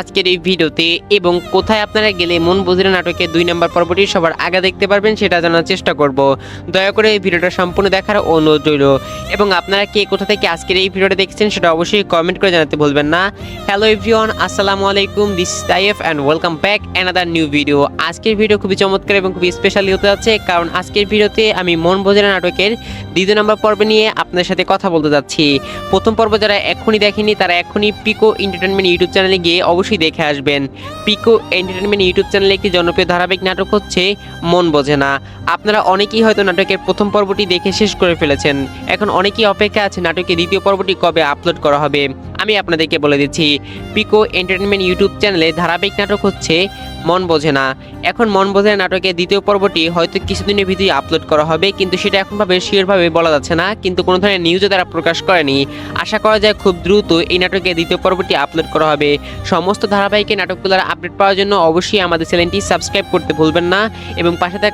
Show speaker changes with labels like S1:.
S1: আজকের এই ভিডিওতে এবং কোথায় আপনারা গেলে মন বুঝিনা নাটকের 2 নম্বর পর্বটি সবার আগে দেখতে পারবেন সেটা জানার চেষ্টা করব। দয়া করে এই ভিডিওটা সম্পূর্ণ দেখার অনুরোধ রইল এবং আপনারা কে কোথা থেকে আজকের এই ভিডিওটা দেখছেন সেটা অবশ্যই কমেন্ট করে জানাতে ভুলবেন না। হ্যালো এভরিওয়ান, আসসালামু আলাইকুম, this is Taif and welcome back another new video. আজকের ভিডিও খুবই চমৎকার এবং খুবই স্পেশালি হতে যাচ্ছে, কারণ আজকের ভিডিওতে আমি মন বুঝিনা নাটকের 2 নম্বর পর্ব নিয়ে আপনাদের সাথে কথা বলতে যাচ্ছি। প্রথম পর্ব যারা এখনই দেখেনি তারা এখনই পিকো এন্টারটেনমেন্ট ইউটিউব চ্যানেলে গিয়ে অবশ্যই দেখে আসবেন। পিকো এন্টারটেনমেন্ট ইউটিউব চ্যানেলে একটি জনপ্রিয় ধারাবাহিক নাটক হচ্ছে মন বোঝে না। আপনারা অনেকেই হয়তো নাটকের প্রথম পর্বটি দেখে শেষ করে ফেলেছেন, এখন অনেকেই অপেক্ষা আছে নাটকের দ্বিতীয় পর্বটি কবে আপলোড করা হবে। আমি আপনাদেরকে বলে দিচ্ছি, পিকো এন্টারটেনমেন্ট ইউটিউব চ্যানেলে ধারাবাহিক নাটক হচ্ছে মন বোঝে না। এখন মন বোঝে না নাটকের দ্বিতীয় পর্বটি হয়তো কিছুদিনের ভিতরেই আপলোড করা হবে, কিন্তু সেটা এখনভাবে শিওরভাবে বলা যাচ্ছে না, কিন্তু কোনো ধরনের নিউজে তারা প্রকাশ করেনি। আশা করা যায় খুব দ্রুত এই নাটকের দ্বিতীয় পর্বটি আপলোড করা হবে। সমস্ত ধারাবাহিকের নাটকগুলোর আপডেট পাওয়ার জন্য অবশ্যই আমাদের চ্যানেলটি সাবস্ক্রাইব করতে ভুলবেন না এবং পাশে থাকা